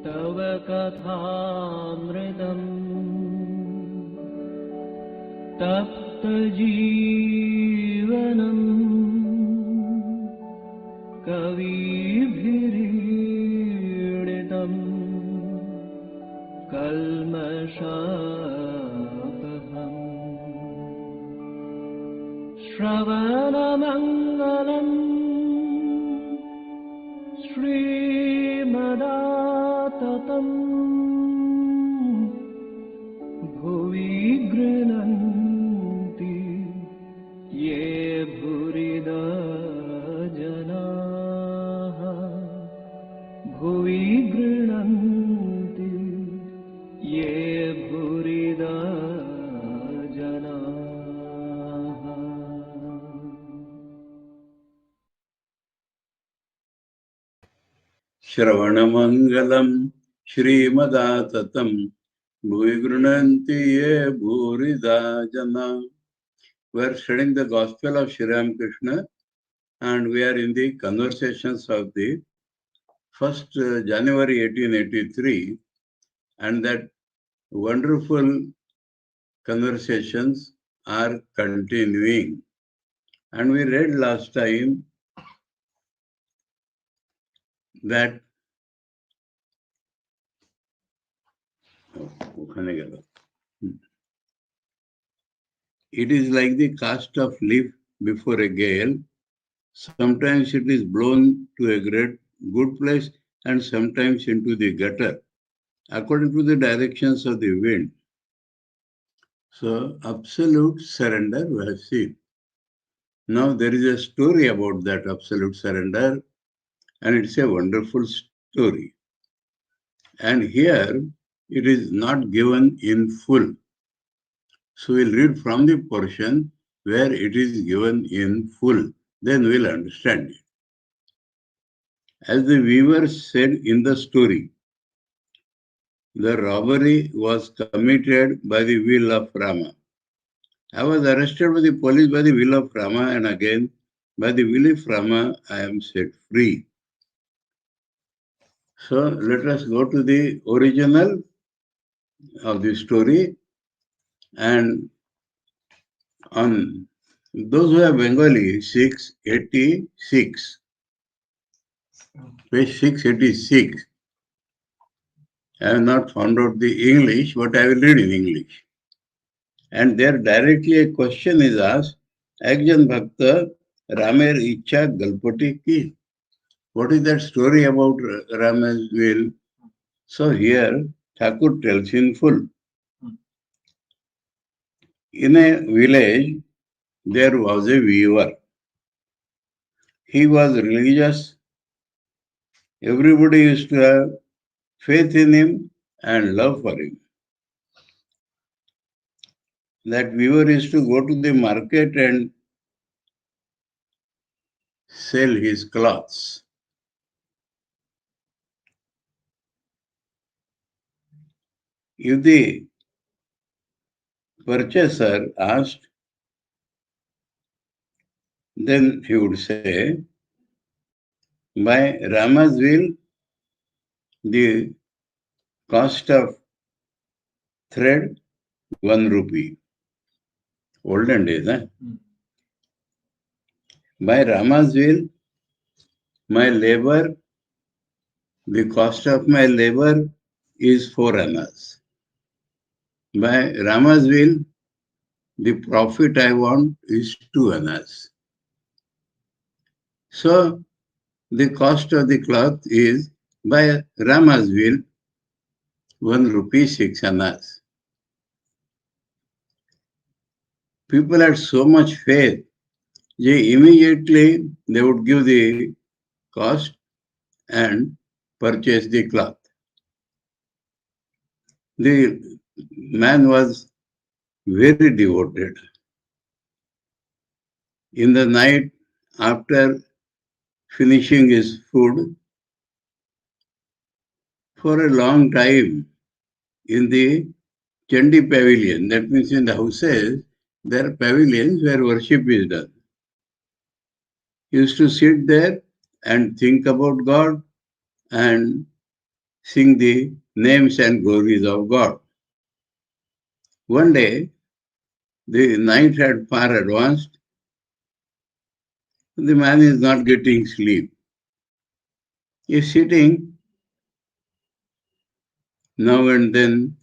तव कथामृतम् तप्तजीवनम् कविभिरीडितम् कल्मषापहम् श्रवणमङ्गलम् श्रीमदाततम् भुवि गृह्णन्ति ये भूरिदा जनाः भुवि गृह्णन्ति ये भूरिदा जनाः. श्रवणमङ्गलम् श्रीमदाततम् भुवि गृह्णन्ति ये भूरिदा जना. We are studying the Gospel of Sri Ramakrishna, and we are in the conversations of the 1st January 1883, and that wonderful conversations are continuing. And we read last time that it is like the cast of leaf before a gale. Sometimes it is blown to a great good place and sometimes into the gutter, according to the directions of the wind. So, absolute surrender we have seen. Now there is a story about that absolute surrender, and it's a wonderful story. And here it is not given in full. So we'll read from the portion where it is given in full. Then we'll understand it. As the weaver said in the story, the robbery was committed by the will of Rama. I was arrested by the police by the will of Rama, and again, by the will of Rama, I am set free. So let us go to the original of the story. And on those who have Bengali, 686, page 686. I have not found out the English, but I will read in English. And there directly a question is asked, Ekjan Bhakta Ramer Icha Galpati Ki. What is that story about Rama's will? So here Thakur tells in full. In a village, there was a weaver. He was religious. Everybody used to have faith in him and love for him. That weaver used to go to the market and sell his cloths. If the purchaser asked, then he would say, by Rama's will, the cost of thread, 1 rupee. Olden days, eh? By Rama's will, my labor, the cost of my labor is 4 annas. By Rama's will, the profit I want is 2 annas. So, the cost of the cloth is, by Rama's will, 1 rupee 6 annas. People had so much faith, immediately they would give the cost and purchase the cloth. The man was very devoted. In the night, after finishing his food, for a long time in the Chandi pavilion, that means in the houses, there are pavilions where worship is done. He used to sit there and think about God and sing the names and glories of God. One day, the night had far advanced. The man is not getting sleep. He is sitting now and then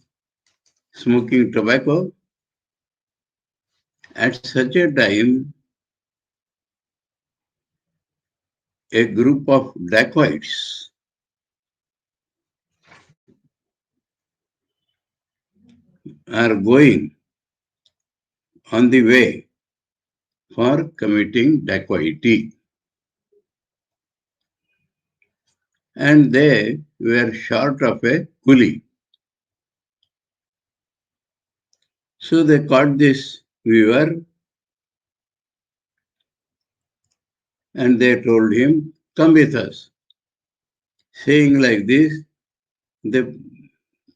smoking tobacco. At such a time, a group of dacoits are going on the way for committing dacoity. And they were short of a coolie. So they caught this weaver and they told him, "Come with us." Saying like this, they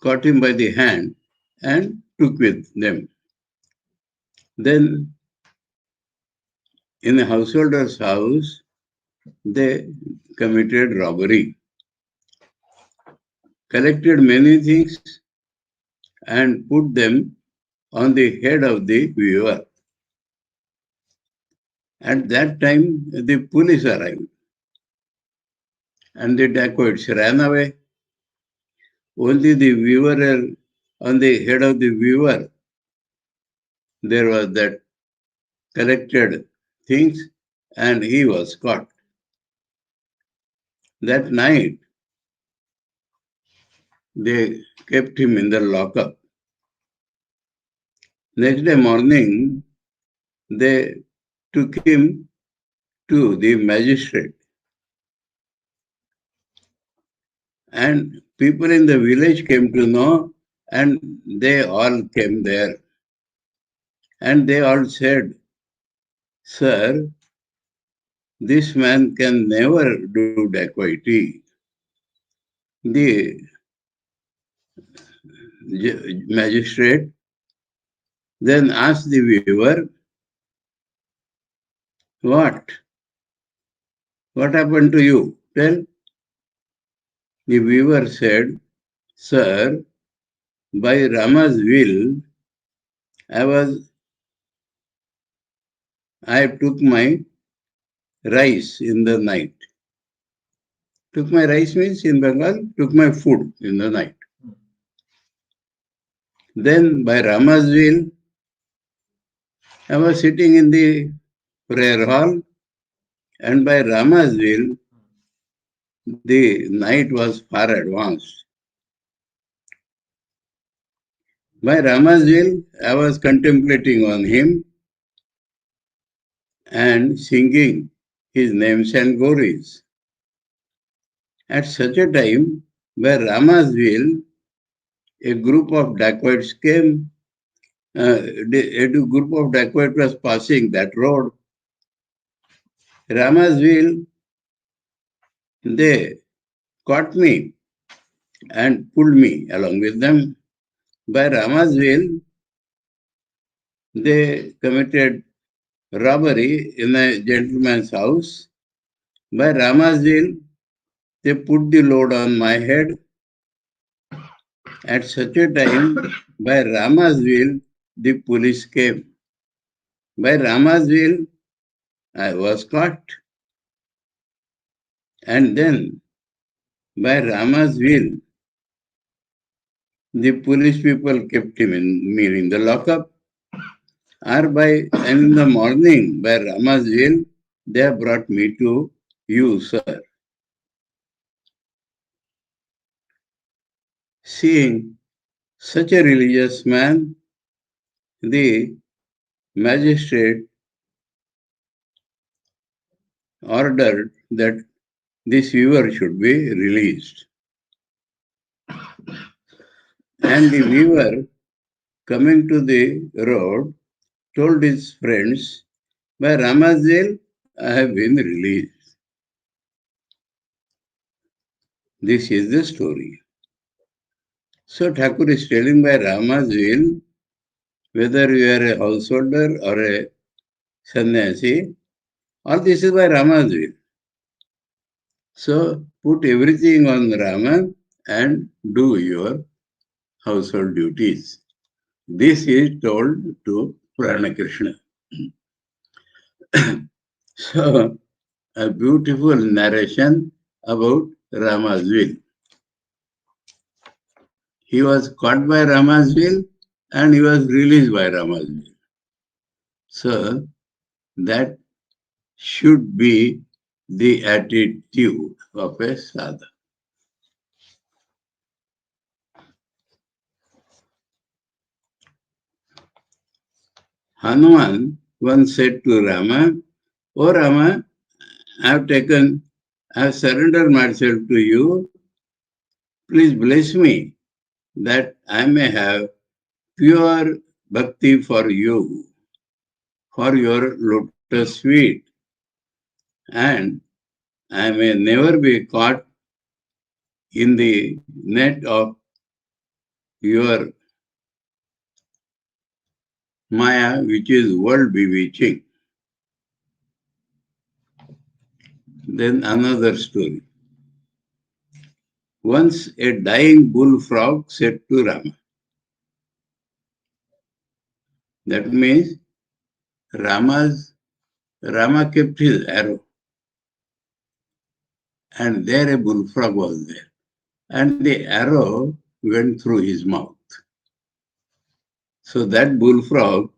caught him by the hand and took with them. Then in a householder's house, they committed robbery, collected many things and put them on the head of the weaver. At that time, the police arrived and the dacoits ran away. Only the weaver, on the head of the weaver, there was that collected things and he was caught. That night, they kept him in the lockup. Next day morning, they took him to the magistrate. And people in the village came to know and they all came there. And they all said, "Sir, this man can never do dacoity." The magistrate then asked the weaver, What happened to you? Tell. The weaver said, "Sir, by Rama's will, I took my rice in the night." Took my rice means in Bengal, took my food in the night. Then by Rama's will, I was sitting in the prayer hall, and by Rama's will, the night was far advanced. By Rama's will, I was contemplating on him and singing his names and glories. At such a time, by Rama's will, a group of dacoits came. A group of dacoits was passing that road. Rama's will, they caught me and pulled me along with them. By Rama's will, they committed robbery in a gentleman's house. By Rama's will, they put the load on my head. At such a time, by Rama's will, the police came. By Rama's will, I was caught. And then, by Rama's will, the police people kept me in the lockup. And in the morning, by Rama's will, they have brought me to you, sir. Seeing such a religious man, the magistrate ordered that this weaver should be released. And the weaver, coming to the road, told his friends, "By Rama's will, I have been released." This is the story. So Thakur is telling, by Rama's will, whether you are a householder or a sannyasi, all this is by Rama's will. So put everything on Rama and do your household duties. This is told to Ramakrishna. So, a beautiful narration about Rama's will. He was caught by Rama's will and he was released by Rama's will. So, that should be the attitude of a sadhaka. Hanuman once said to Rama, "O Rama, I have surrendered myself to you. Please bless me that I may have pure bhakti for you, for your lotus feet, and I may never be caught in the net of your Maya, which is world bewitching." Then another story. Once a dying bullfrog said to Rama, that means Rama kept his arrow, and there a bullfrog was there, and the arrow went through his mouth. So that bullfrog,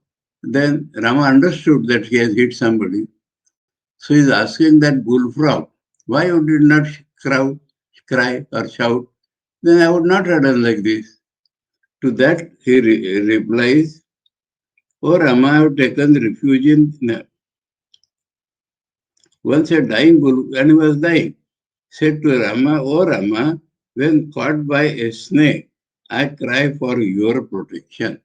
then Rama understood that he has hit somebody. So he's asking that bullfrog, "Why you did not cry or shout? Then I would not have done like this." To that he replies, "O Rama, I have taken refuge in..." Once a dying bull, and he was dying, said to Rama, "O Rama, when caught by a snake, I cry for your protection.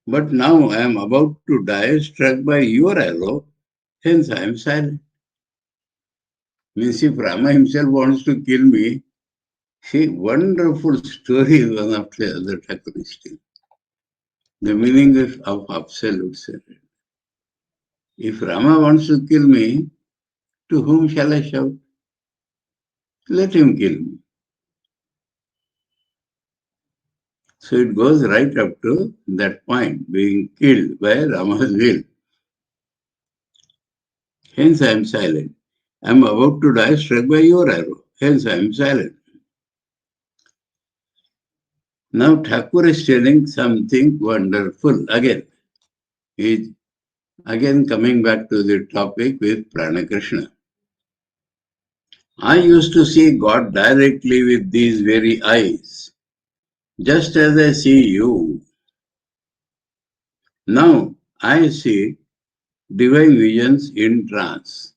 But now I am about to die, struck by your arrow, hence I am silent." Means if Rama himself wants to kill me, see, wonderful story one after the other Thakur is telling. The meaning of absolute surrender. If Rama wants to kill me, to whom shall I shout? Let him kill me. So it goes right up to that point, being killed by Rama's will. Hence I am silent. I am about to die, struck by your arrow. Hence I am silent. Now Thakur is telling something wonderful again. He is again coming back to the topic with Prana-Krishna. I used to see God directly with these very eyes, just as I see you. Now I see divine visions in trance.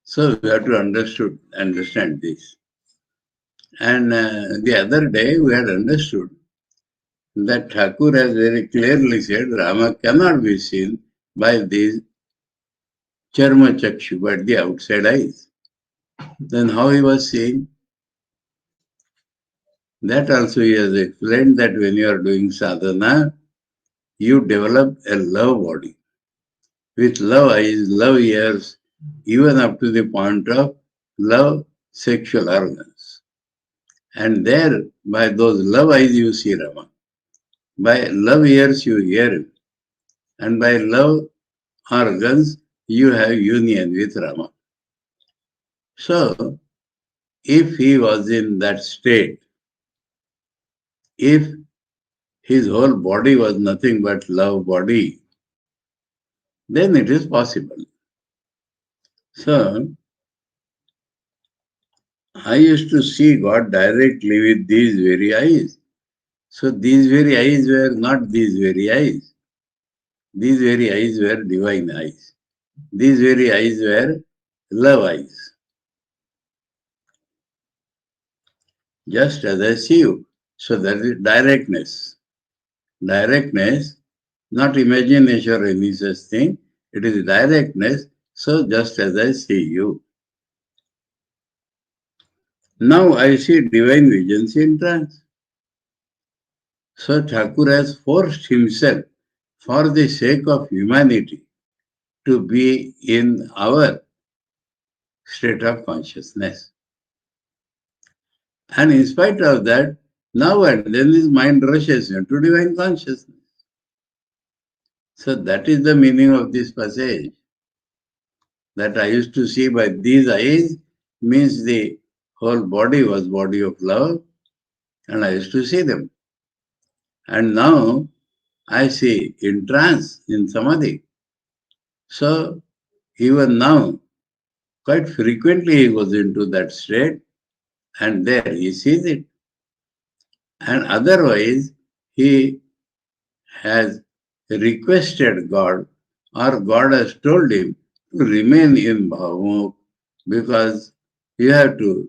So we have to understand this. And the other day we had understood that Thakur has very clearly said Rama cannot be seen by these charma chakshu, but the outside eyes. Then how he was seeing? That also he has explained that when you are doing sadhana, you develop a love body with love eyes, love ears, even up to the point of love sexual organs. And there, by those love eyes, you see Rama. By love ears, you hear him. And by love organs, you have union with Rama. So, if he was in that state, if his whole body was nothing but love body, then it is possible. So, I used to see God directly with these very eyes. So, these very eyes were not these very eyes. These very eyes were divine eyes. These very eyes were love eyes. Just as I see you. So that is directness. Directness, not imagination or any such thing. It is directness. So just as I see you. Now I see divine visions in trance. So Thakur has forced himself for the sake of humanity to be in our state of consciousness. And in spite of that, now and then his mind rushes into divine consciousness. So that is the meaning of this passage. That I used to see by these eyes means the whole body was body of love, and I used to see them. And now I see in trance, in samadhi. So even now, quite frequently he goes into that state, and there he sees it. And otherwise, he has requested God, or God has told him to remain in Bhavamukh because you have to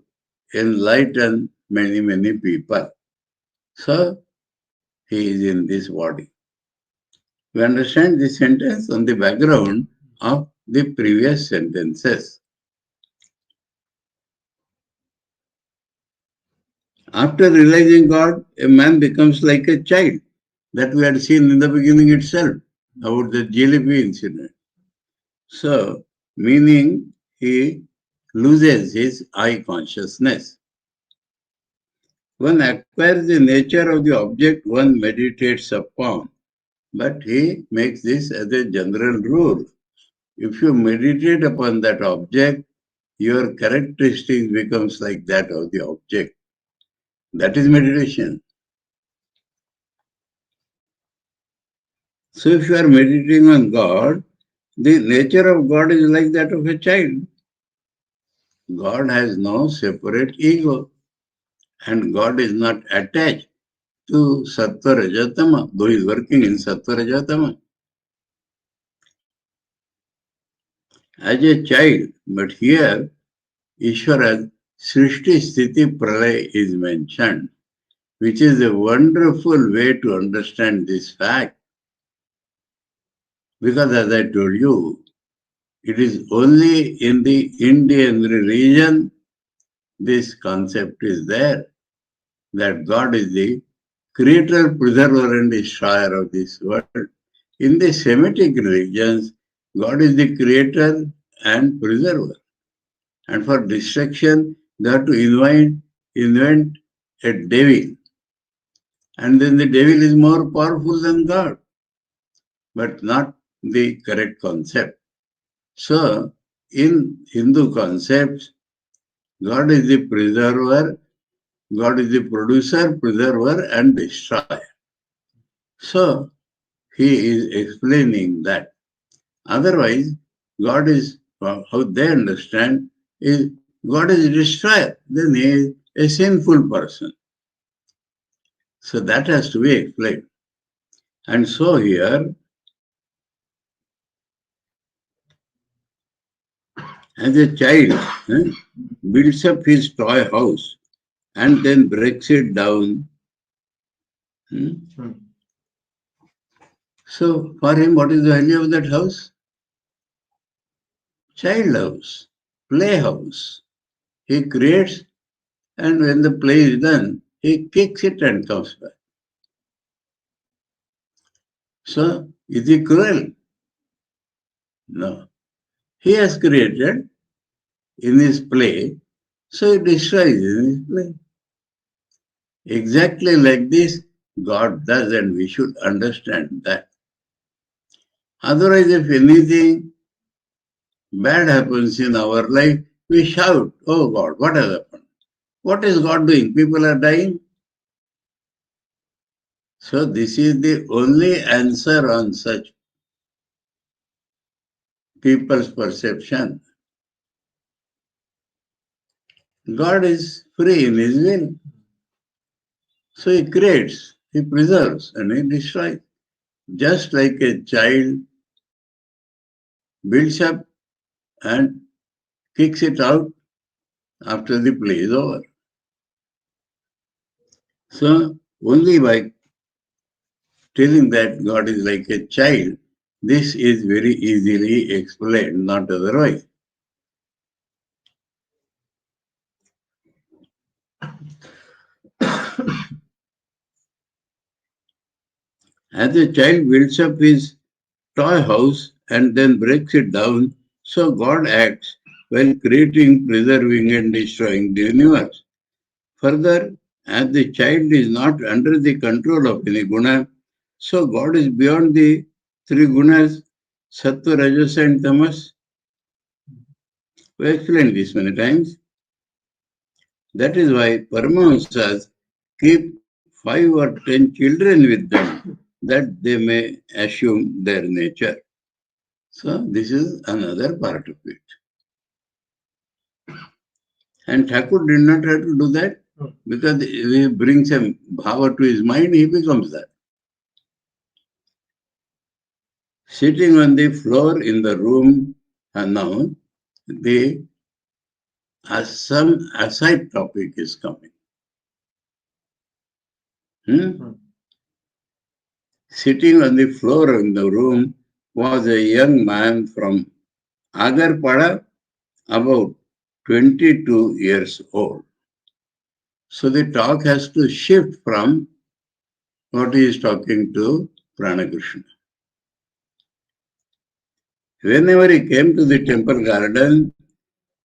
enlighten many, many people. So he is in this body. We understand this sentence on the background of the previous sentences. After realizing God, a man becomes like a child. That we had seen in the beginning itself about the jalebi incident. So, meaning he loses his I consciousness. One acquires the nature of the object one meditates upon, but he makes this as a general rule. If you meditate upon that object, your characteristics becomes like that of the object. That is meditation. So if you are meditating on God, the nature of God is like that of a child. God has no separate ego, and God is not attached to Sattva Rajatama, though he is working in Sattva Rajatama. As a child, but here Ishvara's Srishti Sthiti Pralaya is mentioned, which is a wonderful way to understand this fact. Because as I told you, it is only in the Indian religion this concept is there, that God is the creator, preserver and destroyer of this world. In the Semitic religions, God is the creator and preserver. And for destruction, they have to invent a devil. And then the devil is more powerful than God, but not the correct concept. So, in Hindu concepts, God is the preserver, God is the producer, preserver, and destroyer. So, he is explaining that. Otherwise, God is, how they understand, is God is a destroyer. Then he is a sinful person. So that has to be explained. And so here, as a child, builds up his toy house and then breaks it down. So for him, what is the value of that house? Child house, play house. He creates, and when the play is done, he kicks it and comes back. So is he cruel? No. He has created in his play, so he destroys in his play. Exactly like this, God does, and we should understand that. Otherwise, if anything bad happens in our life, we shout, "Oh God, what has happened?" What is God doing? People are dying. So this is the only answer on such people's perception. God is free in his will. So he creates, he preserves, and he destroys. Just like a child builds up and kicks it out after the play is over. So only by telling that God is like a child, this is very easily explained, not otherwise. As a child builds up his toy house and then breaks it down, so God acts while creating, preserving, and destroying the universe. Further, as the child is not under the control of any guna, so God is beyond the three gunas, sattva, rajas and tamas. We explained this many times. That is why Paramahamsas keep 5 or 10 children with them, that they may assume their nature. So this is another part of it. And Thakur did not have to do that, because he brings a bhava to his mind, he becomes that. Sitting on the floor in the room, and now some aside topic is coming. Sitting on the floor in the room was a young man from Agarpada, about 22 years old. So the talk has to shift from what he is talking to Pranakrishna. Whenever he came to the temple garden,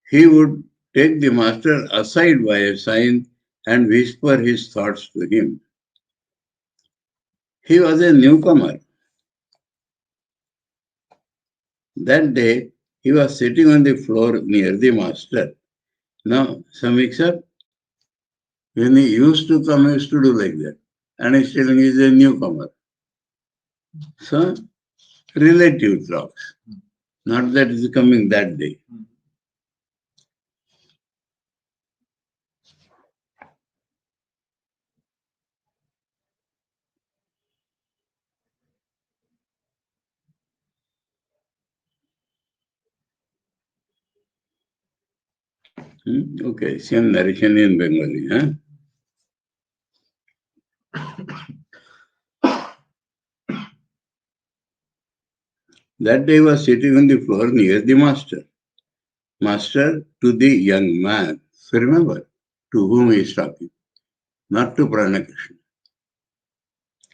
he would take the master aside by a sign and whisper his thoughts to him. He was a newcomer. That day, he was sitting on the floor near the master. Now, some mix-up. When he used to come, he used to do like that. And he's telling he's a newcomer. So, relative talks. Not that he's coming that day. Okay, same narration in Bengali. That day he was sitting on the floor near the master. Master to the young man. So remember, to whom he is talking. Not to Pranakrishna.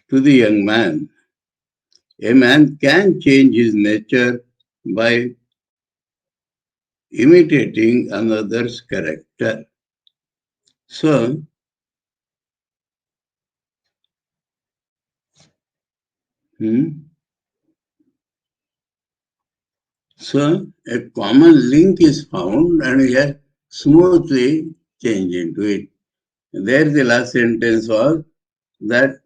To the young man. A man can change his nature by imitating another's character. So, a common link is found and we have smoothly changed into it. There the last sentence was that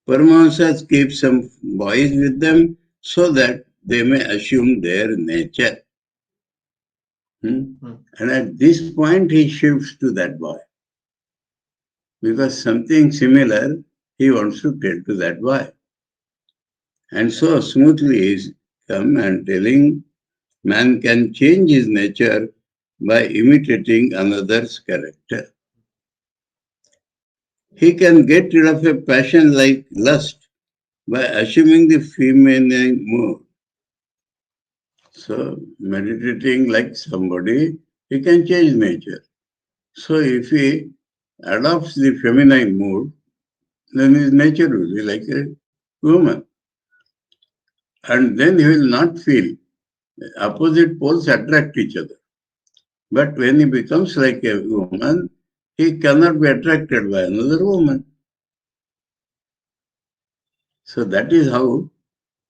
Paramahamsas keep some boys with them so that they may assume their nature. And at this point he shifts to that boy. Because something similar he wants to tell to that boy. And so smoothly he's come and telling man can change his nature by imitating another's character. He can get rid of a passion like lust by assuming the feminine mood. So meditating like somebody, he can change nature. So if he adopts the feminine mood, then his nature will be like a woman. And then he will not feel opposite poles attract each other. But when he becomes like a woman, he cannot be attracted by another woman. So that is how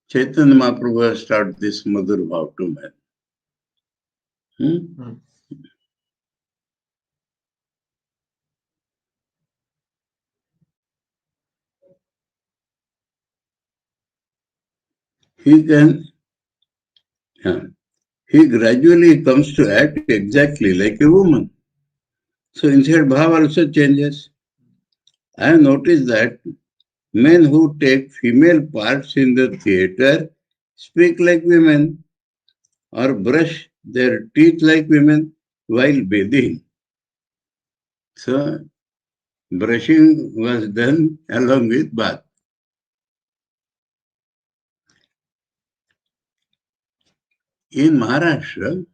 Chaitanya Mahaprabhu started this Madhur Bhav to man. He gradually comes to act exactly like a woman. So inside bhav also changes. I have noticed that men who take female parts in the theatre speak like women or brush their teeth like women while bathing. So brushing was done along with bath. In Maharashtra,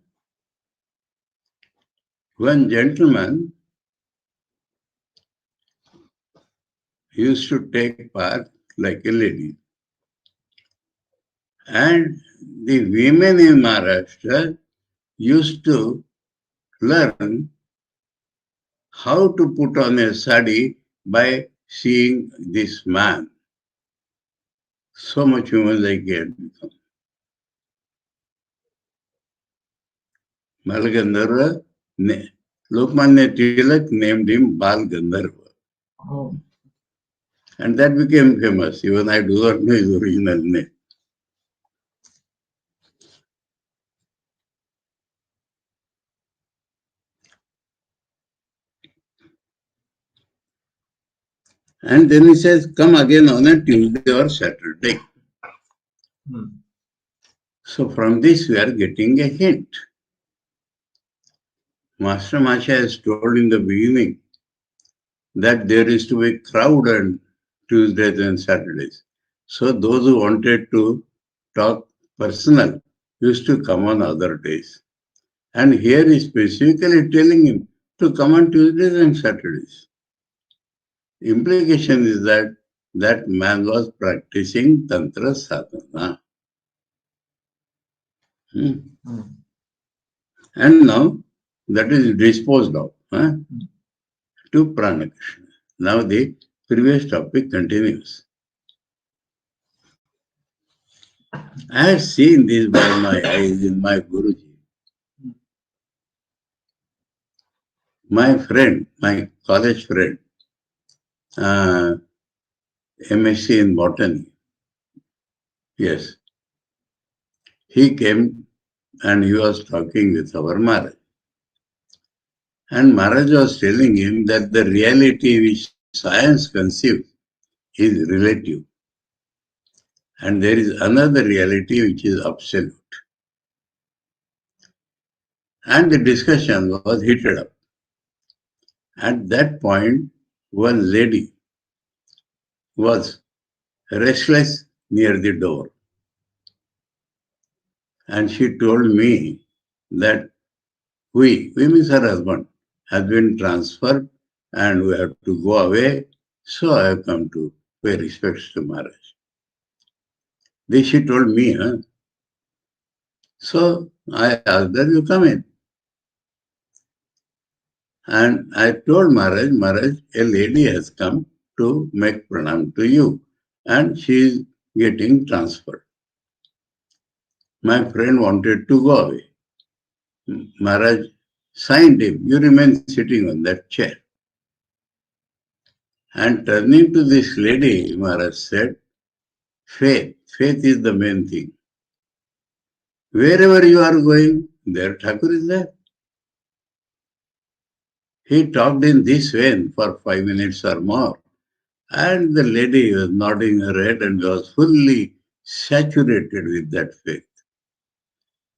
one gentleman used to take part like a lady. And the women in Maharashtra used to learn how to put on a sari by seeing this man. So much human-like he had become. Bal Gandharva, Lokmanya Tilak named him Bal Gandharva. Oh. And that became famous. Even I do not know his original name. And then he says, come again on a Tuesday or Saturday. So from this we are getting a hint. Master Masha has told in the beginning that there is to be crowd on Tuesdays and Saturdays. So those who wanted to talk personal used to come on other days. And here he is specifically telling him to come on Tuesdays and Saturdays. The implication is that that man was practicing Tantra Sadhana. And now that is disposed of to Prana-Krishna. Now the previous topic continues. I have seen this by my eyes in my Guruji. My friend, my college friend, M.Sc in botany, yes, he came and he was talking with our Maharaj. And Maharaj was telling him that the reality which science conceives is relative. And there is another reality which is absolute. And the discussion was heated up. At that point, one lady was restless near the door. And she told me that we means her husband, has been transferred and we have to go away. So I have come to pay respects to Maharaj. This she told me. So I asked her, you come in. And I told Maharaj, a lady has come to make pranam to you and she is getting transferred. My friend wanted to go away. Maharaj signed him, you remain sitting on that chair. And turning to this lady, Maharaj said, faith is the main thing. Wherever you are going, there Thakur is there. He talked in this way for 5 minutes or more. And the lady was nodding her head and was fully saturated with that faith.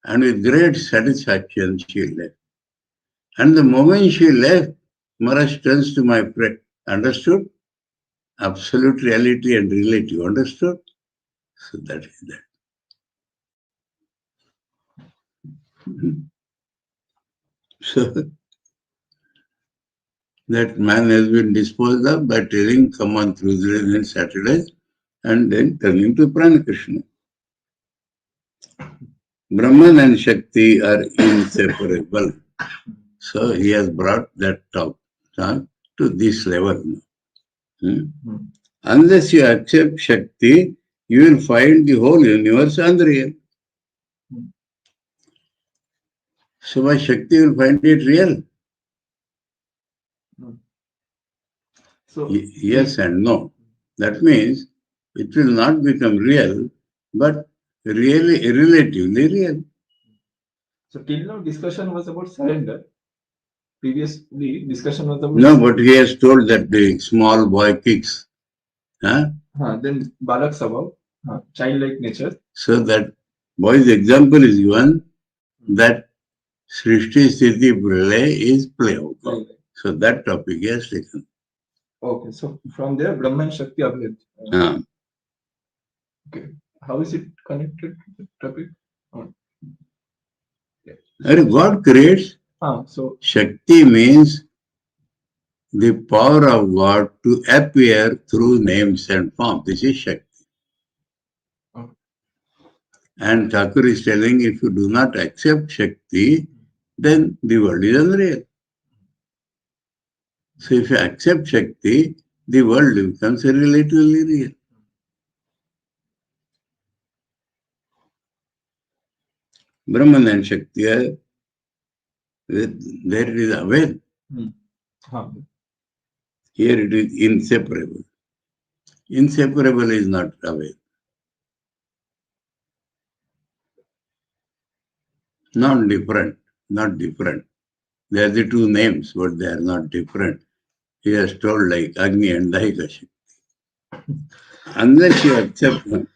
And with great satisfaction, she left. And the moment she left, Maharaj turns to my friend. Understood? Absolute reality and relative. Understood? So that is that. So that man has been disposed of by telling, come on Tuesdays and Saturdays, and then turning to Prana-Krishna. Brahman and Shakti are inseparable. So he has brought that talk to this level. Unless you accept Shakti, you will find the whole universe unreal. So by Shakti you will find it real. So yes and no. That means it will not become real, but really relatively real. So till now discussion was about surrender. Previously discussion was about... No, but he has told that the small boy kicks. Then Balak Sabhav, childlike nature. So that boy's example is given that Srishti Sthiti Pralaya is play out. So that topic he has taken. Okay, so from there Brahman Shakti Abhed. Okay, how is it connected to the topic? God creates. So Shakti means the power of God to appear through names and form. This is Shakti. And Thakur is telling, if you do not accept Shakti, then the world is unreal. So if you accept Shakti, the world becomes relatively real. Brahman and Shakti are, there it is aware. Here it is inseparable. Inseparable is not aware. Not different, not different. They are the two names, but they are not different. He has told like Agni and Daika Shakti. Unless you accept them.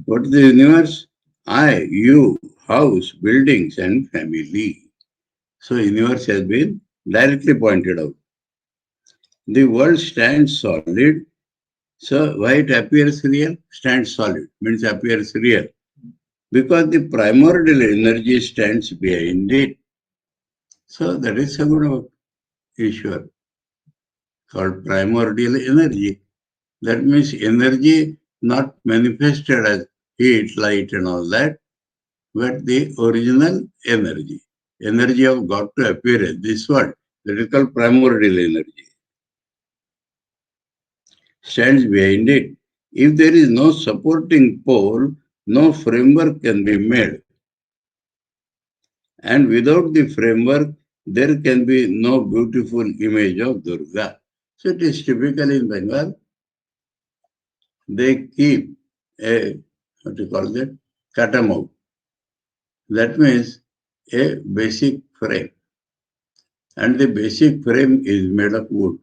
What is the universe? I, you, house, buildings, and family. So universe has been directly pointed out. The world stands solid. So why it appears real? Stands solid means appears real. Because the primordial energy stands behind it. So that is Saguna Ishwar, called primordial energy. That means energy not manifested as heat, light and all that, but the original energy. Energy of God to appear in this world. That is called primordial energy. Stands behind it. If there is no supporting pole, no framework can be made. And without the framework, there can be no beautiful image of Durga. So it is typical in Bengal. They keep a, what do you call that? Katamau. That means a basic frame. And the basic frame is made of wood.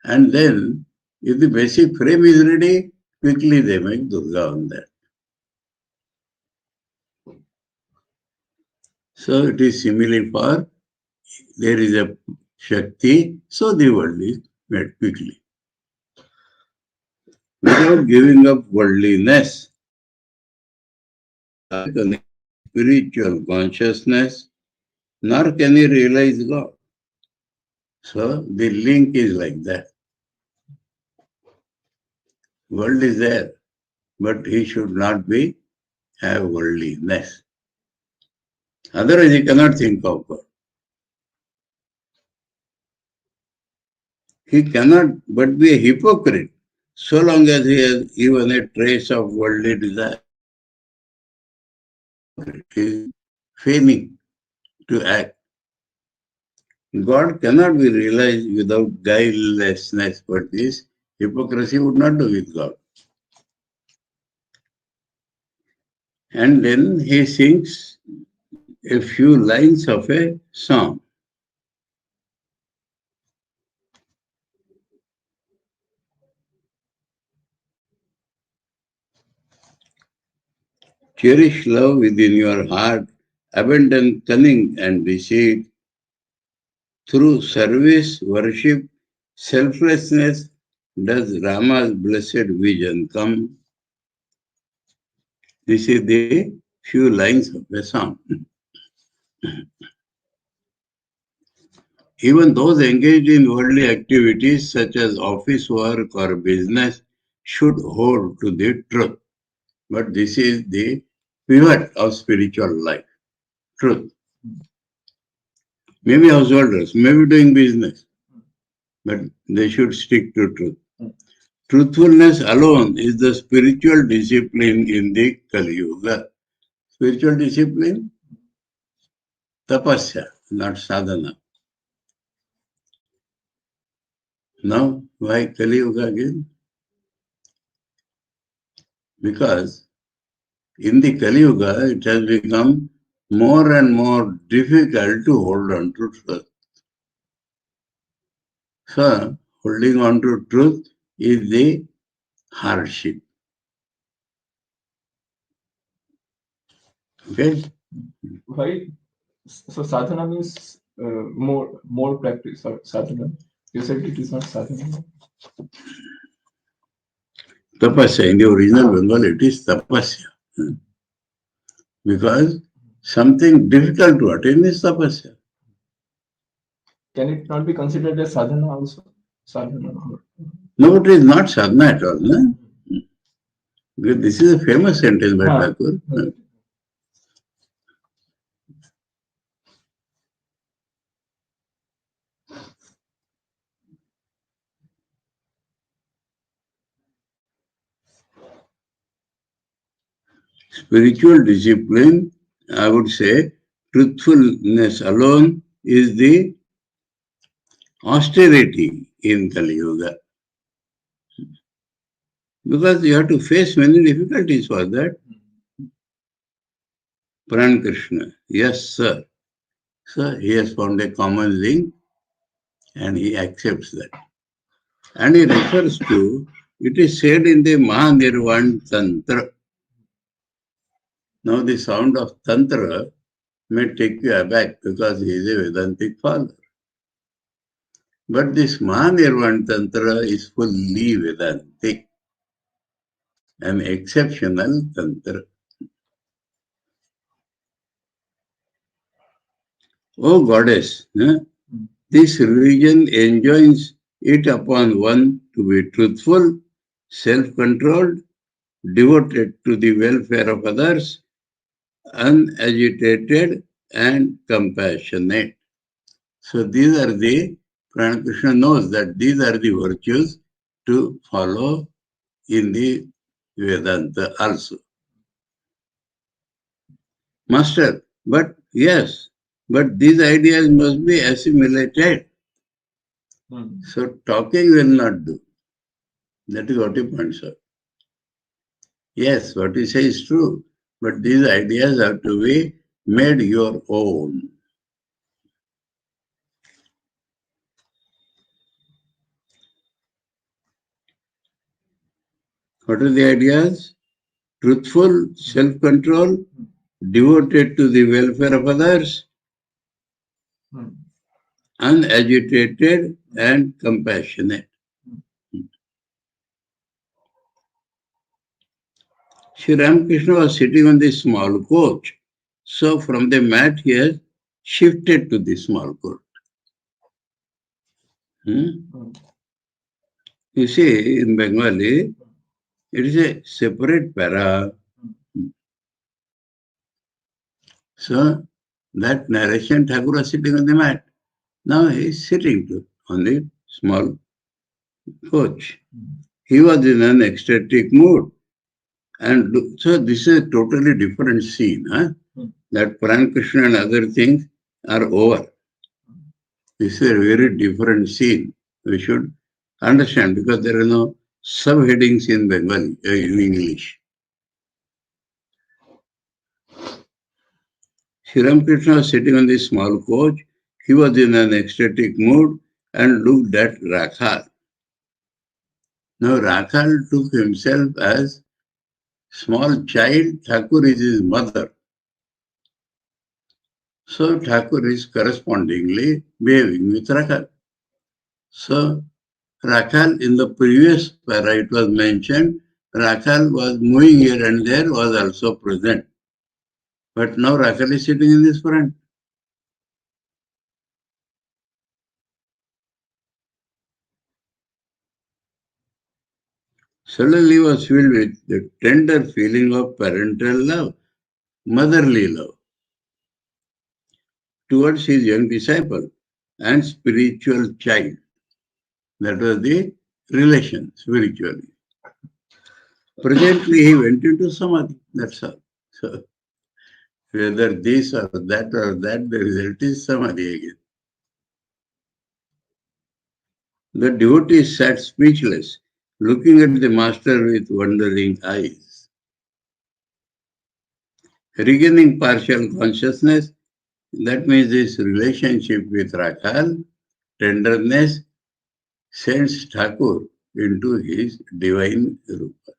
And then, if the basic frame is ready, quickly they make Durga on that. So it is similar for, there is a Shakti, so the world is made quickly. Without giving up worldliness, spiritual consciousness, nor can he realize God. So the link is like that. World is there, but he should not have worldliness. Otherwise he cannot think of God. He cannot but be a hypocrite so long as he has even a trace of worldly desire. He is feigning to act. God cannot be realized without guilelessness, but this hypocrisy would not do with God. And then he sings a few lines of a song. Cherish love within your heart, abandon cunning and deceit. Through service, worship, selflessness, does Rama's blessed vision come. This is the few lines of the song. Even those engaged in worldly activities such as office work or business should hold to the truth. But this is the pivot of spiritual life, truth. Maybe householders, maybe doing business, but they should stick to truth. Truthfulness alone is the spiritual discipline in the Kali Yuga. Spiritual discipline, tapasya, not sadhana. Now, why Kali Yuga again? Because in the Kali Yuga, it has become more and more difficult to hold on to truth. So, holding on to truth is the hardship. Okay? Why? So sadhana means more practice or sadhana. You said it is not sadhana. Tapasya, in the original Bengal, it is tapasya. Because something difficult to attain is tapasya. Can it not be considered as sadhana also? Sadhana. No, it is not sadhana at all. No? Because this is a famous sentence by Thakur. Spiritual discipline, I would say, truthfulness alone is the austerity in Kali Yuga. Because you have to face many difficulties for that. Pran Krishna, yes, sir. So he has found a common link and he accepts that. And he refers to, it is said in the Mahanirvan Tantra. Now the sound of Tantra may take you aback because he is a Vedantic father. But this Mahanirvan Tantra is fully Vedantic, an exceptional Tantra. O goddess, this religion enjoins it upon one to be truthful, self-controlled, devoted to the welfare of others, unagitated, and compassionate. So these are the, Ramakrishna knows that these are the virtues to follow in the Vedanta also. Master, but yes, but these ideas must be assimilated. So talking will not do. That is what he points out. Yes, what you say is true, but these ideas have to be made your own. What are the ideas? Truthful, self-control, devoted to the welfare of others, unagitated and compassionate. Sri Ramakrishna was sitting on this small coach. So from the mat he has shifted to the small coach. You see, in Bengali, it is a separate para. So that narration, Thakur was sitting on the mat. Now he is sitting on the small coach. He was in an ecstatic mood. And so this is a totally different scene. That Pran Krishna and other things are over. This is a very different scene. We should understand because there are no subheadings in Bengali, in English. Sri Ramakrishna was sitting on this small coach. He was in an ecstatic mood and looked at Rakhal. Now Rakhal took himself as small child. Thakur is his mother. So Thakur is correspondingly behaving with Rakhal. So Rakhal, in the previous para it was mentioned, Rakhal was moving here and there, was also present. But now Rakhal is sitting in this front. Suddenly was filled with the tender feeling of parental love, motherly love, towards his young disciple and spiritual child. That was the relation, spiritually. Presently, he went into samadhi, that's all. So, whether this or that, the result is samadhi again. The devotee sat speechless, looking at the master with wondering eyes. Regaining partial consciousness, that means this relationship with Rakhal, tenderness, sends Thakur into his divine Rupa.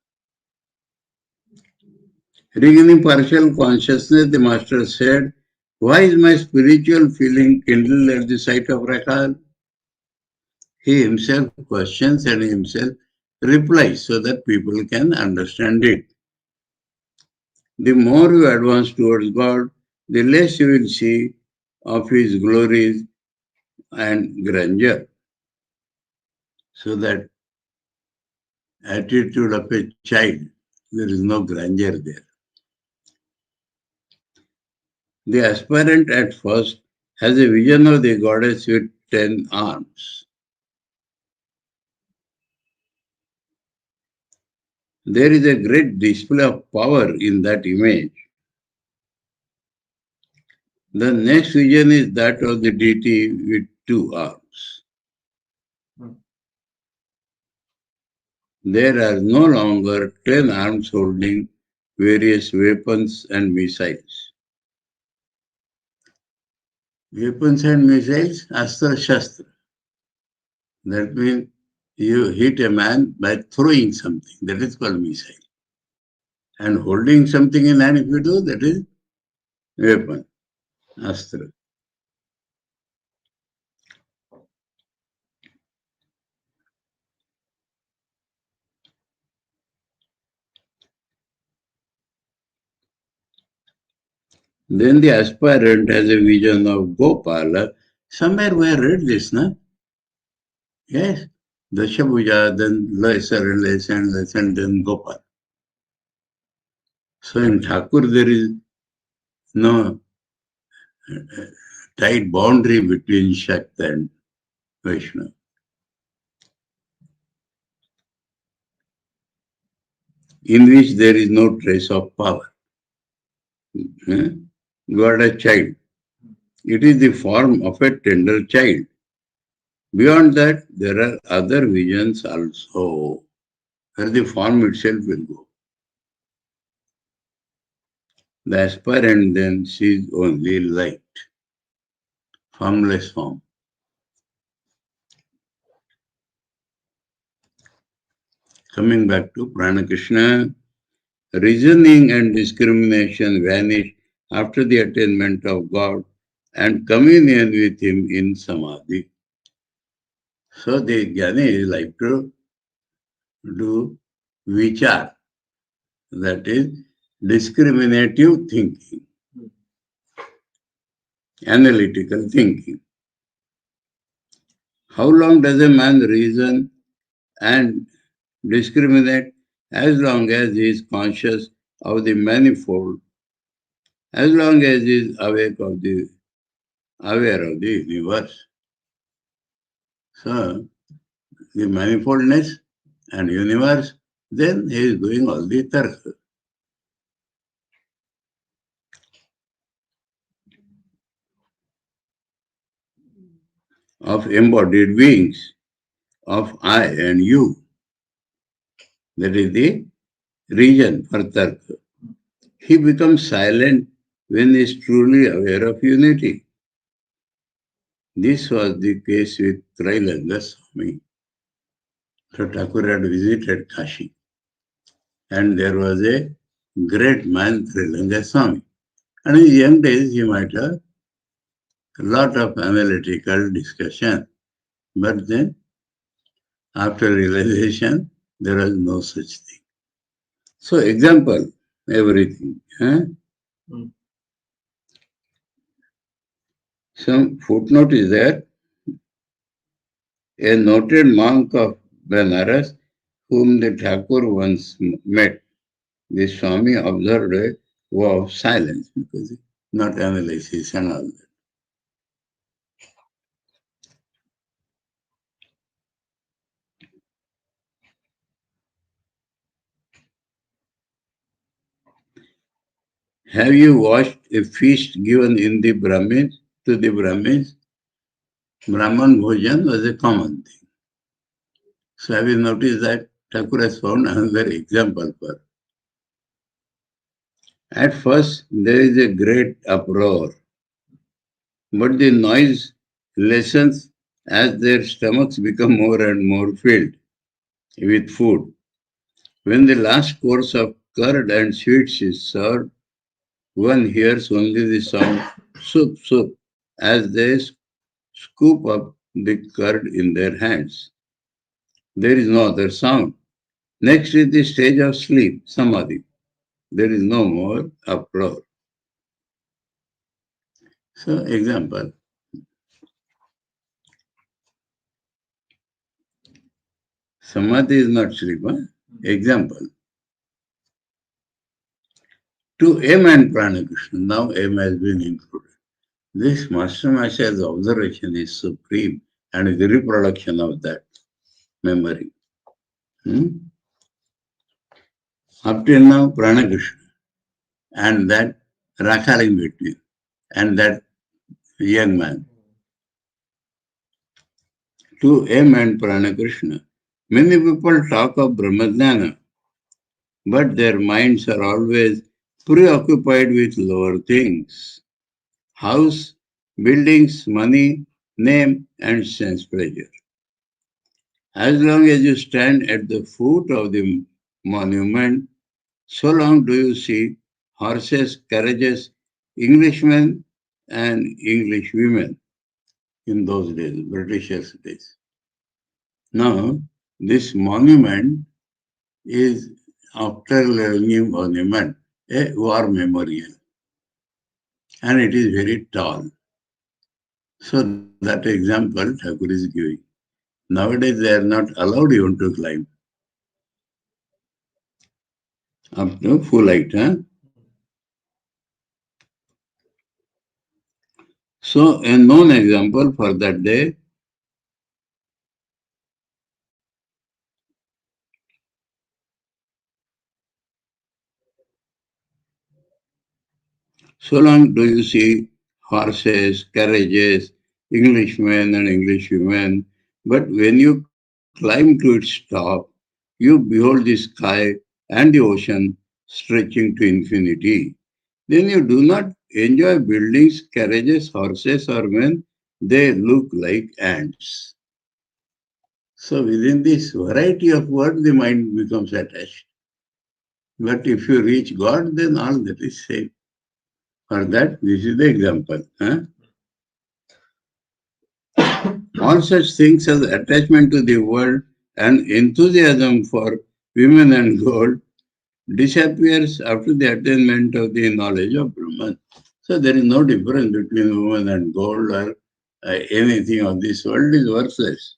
Regaining partial consciousness, the master said, "Why is my spiritual feeling kindled at the sight of Rakhal?" He himself questions and himself replies so that people can understand it. The more you advance towards God, the less you will see of His glories and grandeur. So that attitude of a child, there is no grandeur there. The aspirant at first has a vision of the goddess with 10 arms. there is a great display of power in that image. The next vision is that of the deity with two arms. There are no longer 10 arms holding various weapons and missiles. Weapons and missiles, Astra Shastra. That means you hit a man by throwing something. That is called missile. And holding something in hand, if you do, that is weapon, Astra. Then the aspirant has a vision of Gopala. Somewhere we have read this, no? Yes. Dashabhuja, then lesser and less and less, and then Gopal. So in Thakur there is no tight boundary between Shakti and Vaishnava. In which there is no trace of power. God a child. It is the form of a tender child. Beyond that, there are other visions also, where the form itself will go. The aspirant then sees only light, formless form. Coming back to Prana-Krishna, reasoning and discrimination vanish after the attainment of God and communion with Him in Samadhi. So the Jnani like to do vichar, that is discriminative thinking, analytical thinking. How long does a man reason and discriminate? As long as he is conscious of the manifold, as long as he is aware of the universe. So, the manifoldness and universe, then he is doing all the tarka. Of embodied beings, of I and you. That is the reason for tarka. He becomes silent when he is truly aware of unity. This was the case with Trailanga Swami. So Thakur had visited Kashi, and there was a great man, Trailanga Swami. And in his young days, he might have a lot of analytical discussion. But then, after realization, there was no such thing. So, example, everything. Some footnote is there. A noted monk of Benares, whom the Thakur once met, the Swami observed a vow of silence, because not analysis and all that. Have you watched a feast given in the Brahmins, to the Brahmins? Brahman Bhojan was a common thing. So have you noticed that Thakur has found another example for? At first, there is a great uproar, but the noise lessens as their stomachs become more and more filled with food. When the last course of curd and sweets is served, one hears only the sound soup, soup, as they scoop up the curd in their hands. There is no other sound. Next is the stage of sleep, samadhi. There is no more uproar. So, example. Samadhi is not sleep. Example. To M and Prana-Krishna, now M has been included. This Master Master's observation is supreme and is the reproduction of that memory. Up till now, Pranakrishna and that Rakhaling between and that young man. To M and Pranakrishna, many people talk of Brahmajnana, but their minds are always preoccupied with lower things. House, buildings, money, name, and sense pleasure. As long as you stand at the foot of the monument, so long do you see horses, carriages, Englishmen, and English women in those days, Britishers' days. Now, this monument is after new monument, a war memorial, and it is very tall. So that example Thakur is giving. Nowadays they are not allowed even to climb up to full height. Huh? So a known example for that day, so long do you see horses, carriages, Englishmen and Englishwomen, but when you climb to its top, you behold the sky and the ocean stretching to infinity. Then you do not enjoy buildings, carriages, horses, or men. They look like ants. So within this variety of words, the mind becomes attached. But if you reach God, then all that is same. For that, this is the example. Huh? All such things as attachment to the world and enthusiasm for women and gold disappears after the attainment of the knowledge of Brahman. So there is no difference between woman and gold or anything of this world is worthless.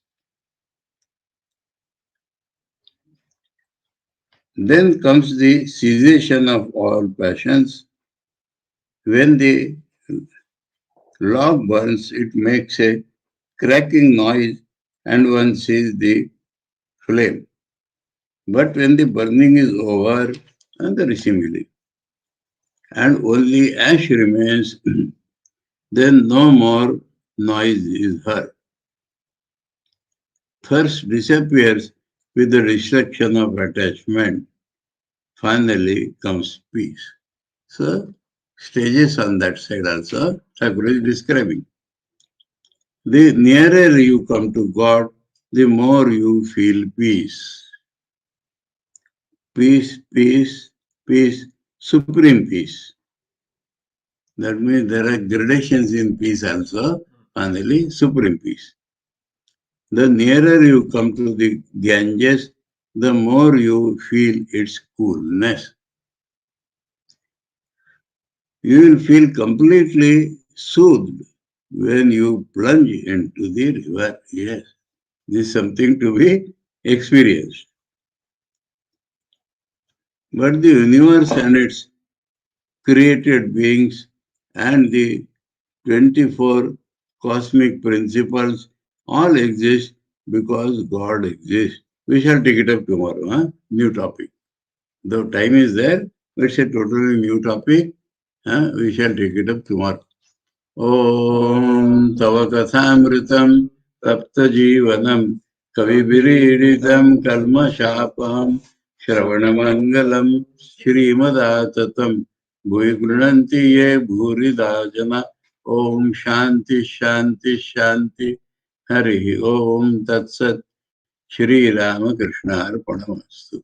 Then comes the cessation of all passions. When the log burns, it makes a cracking noise and one sees the flame. But when the burning is over, and there is simile, and only ash remains, then no more noise is heard. Thirst disappears with the destruction of attachment. Finally comes peace. So, stages on that side also, Thakur is describing. The nearer you come to God, the more you feel peace. Peace, peace, peace, supreme peace. That means there are gradations in peace also. Finally, supreme peace. The nearer you come to the Ganges, the more you feel its coolness. You will feel completely soothed when you plunge into the river. Yes, this is something to be experienced. But the universe and its created beings and the 24 cosmic principles all exist because God exists. We shall take it up tomorrow. Huh? New topic. Though time is there, but it's a totally new topic. Huh? We shall take it up tomorrow. ॐ तव कथामृतं तप्तजीवनं कविभिरीडितं कल्मषापहं श्रवणमङ्गलं श्रीमदाततं भुवि गृह्णन्ति ये भूरिदा जना ॐ शान्ति शान्ति शान्ति हरिः ॐ तत्सत् श्रीरामकृष्णार्पणमस्तु।